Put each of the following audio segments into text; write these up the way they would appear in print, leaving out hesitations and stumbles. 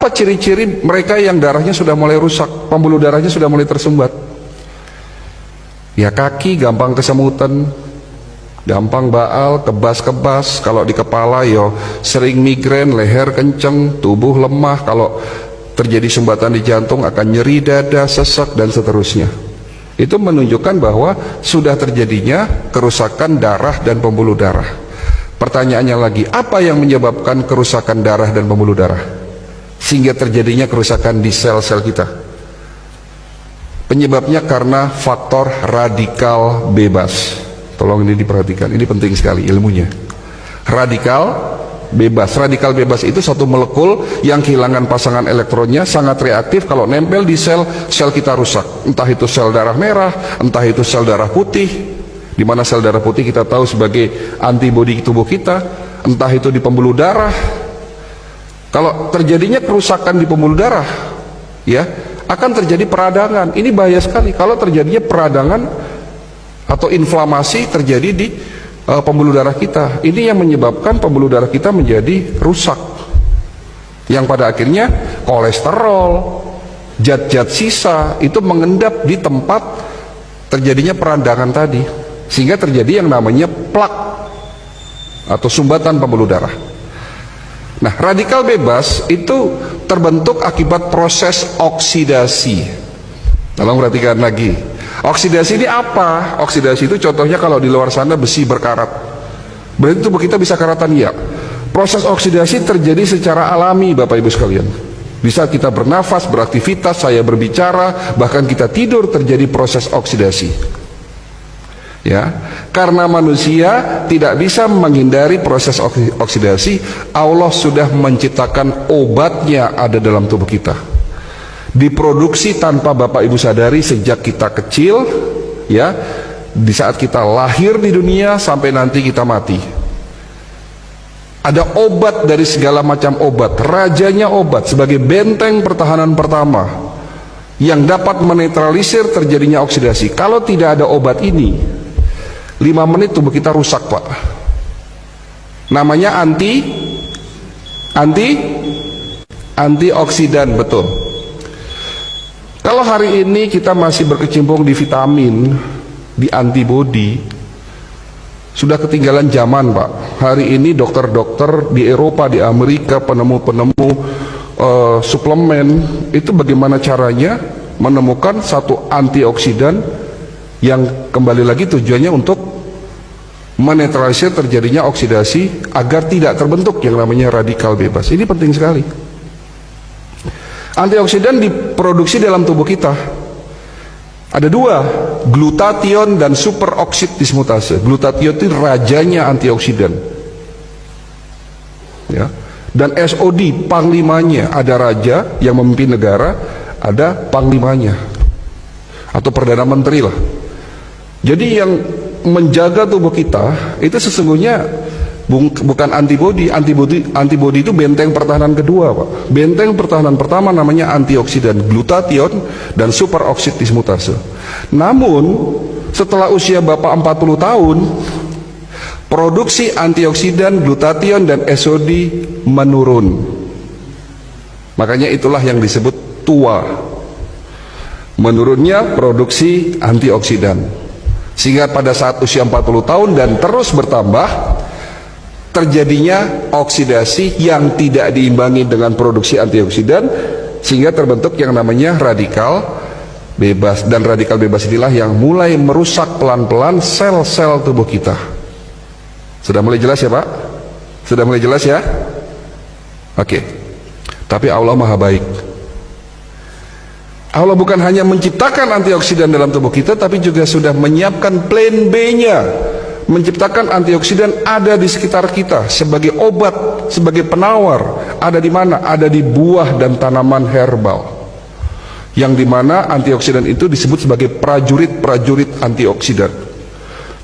Apa ciri-ciri mereka yang darahnya sudah mulai rusak, pembuluh darahnya sudah mulai tersumbat? Ya kaki gampang kesemutan, gampang baal, kebas-kebas. Kalau di kepala yo sering migrain, leher kenceng, tubuh lemah. Kalau terjadi sumbatan di jantung akan nyeri dada, sesak dan seterusnya. Itu menunjukkan bahwa sudah terjadinya kerusakan darah dan pembuluh darah. Pertanyaannya lagi, apa yang menyebabkan kerusakan darah dan pembuluh darah sehingga terjadinya kerusakan di sel-sel kita? Penyebabnya karena faktor radikal bebas. Tolong ini diperhatikan, ini penting sekali ilmunya. Radikal bebas. Radikal bebas itu satu molekul yang kehilangan pasangan elektronnya, sangat reaktif. Kalau nempel di sel, sel kita rusak. Entah itu sel darah merah, entah itu sel darah putih, di mana sel darah putih kita tahu sebagai antibodi tubuh kita, entah itu di pembuluh darah. Kalau terjadinya kerusakan di pembuluh darah, ya akan terjadi peradangan. Ini bahaya sekali kalau terjadinya peradangan atau inflamasi terjadi di pembuluh darah kita. Ini yang menyebabkan pembuluh darah kita menjadi rusak, yang pada akhirnya kolesterol, zat-zat sisa itu mengendap di tempat terjadinya peradangan tadi, sehingga terjadi yang namanya plak atau sumbatan pembuluh darah. Nah, radikal bebas itu terbentuk akibat proses oksidasi. Tolong perhatikan lagi. Oksidasi ini apa? Oksidasi itu contohnya kalau di luar sana besi berkarat. Berarti tubuh kita bisa karatan, ya. Proses oksidasi terjadi secara alami, Bapak Ibu sekalian. Bisa kita bernafas, beraktivitas, saya berbicara, bahkan kita tidur terjadi proses oksidasi. Ya, karena manusia tidak bisa menghindari proses oksidasi, Allah sudah menciptakan obatnya ada dalam tubuh kita. Diproduksi tanpa Bapak Ibu sadari sejak kita kecil, ya, di saat kita lahir di dunia sampai nanti kita mati. Ada obat dari segala macam obat, rajanya obat sebagai benteng pertahanan pertama yang dapat menetralisir terjadinya oksidasi. Kalau tidak ada obat ini, 5 menit tubuh kita rusak, Pak. Namanya antioksidan, betul. Kalau hari ini kita masih berkecimpung di vitamin, di antibodi, sudah ketinggalan zaman, Pak. Hari ini dokter-dokter di Eropa, di Amerika, penemu-penemu suplemen itu bagaimana caranya menemukan satu antioksidan yang kembali lagi tujuannya untuk menetralisir terjadinya oksidasi agar tidak terbentuk yang namanya radikal bebas. Ini penting sekali. Antioksidan diproduksi dalam tubuh kita. Ada 2, glutathione dan superoksid dismutase. Glutathione itu rajanya antioksidan, ya. Dan SOD panglimanya. Ada raja yang memimpin negara, ada panglimanya atau perdana menteri lah. Jadi yang menjaga tubuh kita itu sesungguhnya bukan antibodi. Antibodi itu benteng pertahanan kedua, Pak. Benteng pertahanan pertama namanya antioksidan, glutathione dan superoksid dismutase. Namun setelah usia Bapak 40 tahun, produksi antioksidan, glutathione dan SOD menurun. Makanya itulah yang disebut tua. Menurunnya produksi antioksidan. Sehingga pada saat usia 40 tahun dan terus bertambah, terjadinya oksidasi yang tidak diimbangi dengan produksi antioksidan, sehingga terbentuk yang namanya radikal bebas. Dan radikal bebas inilah yang mulai merusak pelan-pelan sel-sel tubuh kita. Sudah mulai jelas ya, Pak? Sudah mulai jelas ya? Oke. Tapi Allah Maha Baik. Allah bukan hanya menciptakan antioksidan dalam tubuh kita, tapi juga sudah menyiapkan plan B-nya. Menciptakan antioksidan ada di sekitar kita sebagai obat, sebagai penawar. Ada di mana? Ada di buah dan tanaman herbal. Yang dimana antioksidan itu disebut sebagai prajurit-prajurit antioksidan.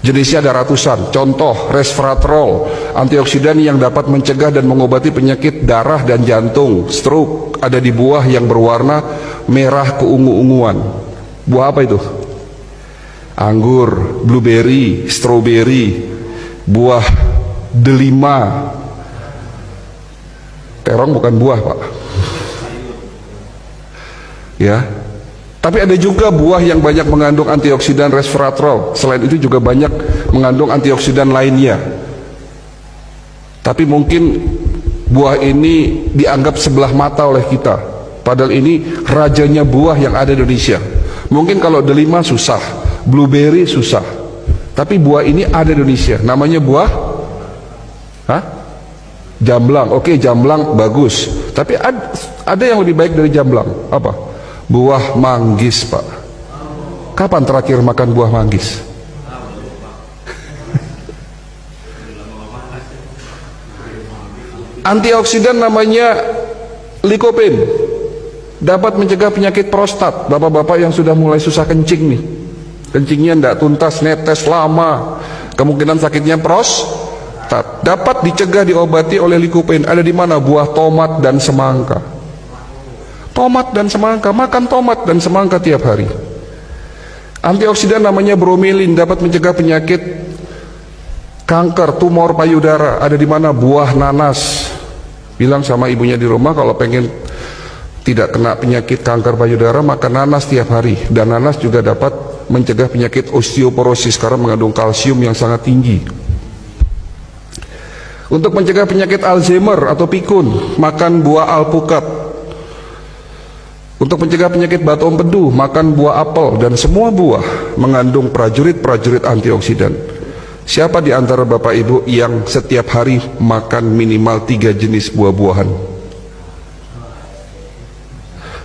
Jenisnya ada ratusan. Contoh, resveratrol, antioksidan yang dapat mencegah dan mengobati penyakit darah dan jantung, stroke, ada di buah yang berwarna merah keungu-unguan. Buah apa itu? Anggur, blueberry, strawberry, buah delima. Terong bukan buah, Pak. Ya. Tapi ada juga buah yang banyak mengandung antioksidan resveratrol. Selain itu juga banyak mengandung antioksidan lainnya. Tapi mungkin buah ini dianggap sebelah mata oleh kita. Padahal ini rajanya buah yang ada di Indonesia. Mungkin kalau delima susah, blueberry susah. Tapi buah ini ada di Indonesia. Namanya buah jamblang. Oke, jamblang bagus. Tapi ada yang lebih baik dari jamblang. Apa? Buah manggis, Pak. Kapan terakhir makan buah manggis? Antioksidan namanya lycopene, dapat mencegah penyakit prostat. Bapak-bapak yang sudah mulai susah kencing nih, kencingnya tidak tuntas, netes lama, kemungkinan sakitnya prostat, dapat dicegah, diobati oleh lycopene. Ada di mana? Buah tomat dan semangka. Tomat dan semangka, makan tomat dan semangka tiap hari. Antioksidan namanya bromelin, dapat mencegah penyakit kanker, tumor payudara. Ada di mana? Buah nanas. Bilang sama ibunya di rumah kalau pengen tidak kena penyakit kanker payudara, makan nanas tiap hari. Dan nanas juga dapat mencegah penyakit osteoporosis karena mengandung kalsium yang sangat tinggi. Untuk mencegah penyakit Alzheimer atau pikun, makan buah alpukat. Untuk mencegah penyakit batu empedu, makan buah apel. Dan semua buah mengandung prajurit-prajurit antioksidan. Siapa di antara Bapak Ibu yang setiap hari makan minimal 3 jenis buah-buahan?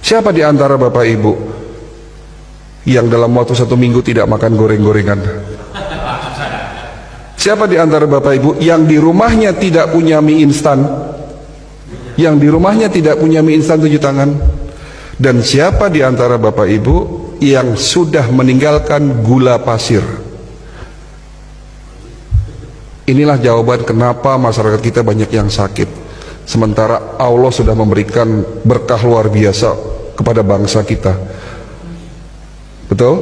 Siapa di antara Bapak Ibu yang dalam waktu 1 minggu tidak makan goreng-gorengan? Siapa di antara Bapak Ibu yang di rumahnya tidak punya mie instan? Yang di rumahnya tidak punya mie instan, tunjuk tangan. Dan siapa di antara Bapak Ibu yang sudah meninggalkan gula pasir? Inilah jawaban kenapa masyarakat kita banyak yang sakit. Sementara Allah sudah memberikan berkah luar biasa kepada bangsa kita. Betul?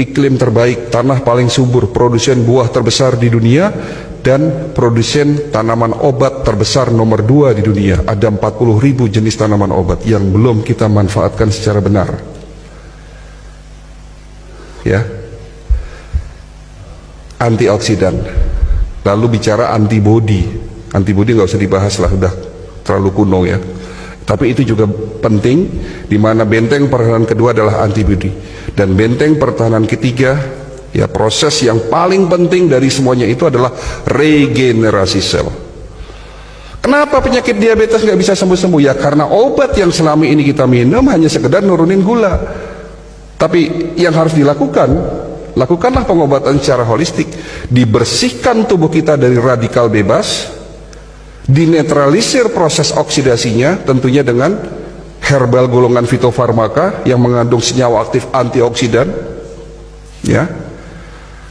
Iklim terbaik, tanah paling subur, produsen buah terbesar di dunia, dan produsen tanaman obat terbesar nomor 2 di dunia. Ada 40.000 jenis tanaman obat yang belum kita manfaatkan secara benar. Ya. Antioksidan. Lalu bicara antibodi. Antibodi nggak usah dibahas lah, udah terlalu kuno ya. Tapi itu juga penting, di mana benteng pertahanan kedua adalah antibodi, dan benteng pertahanan ketiga, ya, proses yang paling penting dari semuanya itu adalah regenerasi sel. Kenapa penyakit diabetes nggak bisa sembuh-sembuh? Ya karena obat yang selama ini kita minum hanya sekedar nurunin gula. Tapi yang harus dilakukan, lakukanlah pengobatan secara holistik. Dibersihkan tubuh kita dari radikal bebas, dinetralisir proses oksidasinya, tentunya dengan herbal golongan fitofarmaka yang mengandung senyawa aktif antioksidan, ya.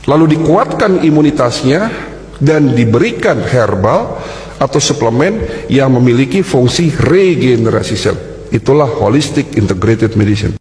Lalu dikuatkan imunitasnya dan diberikan herbal atau suplemen yang memiliki fungsi regenerasi sel. Itulah holistic integrated medicine.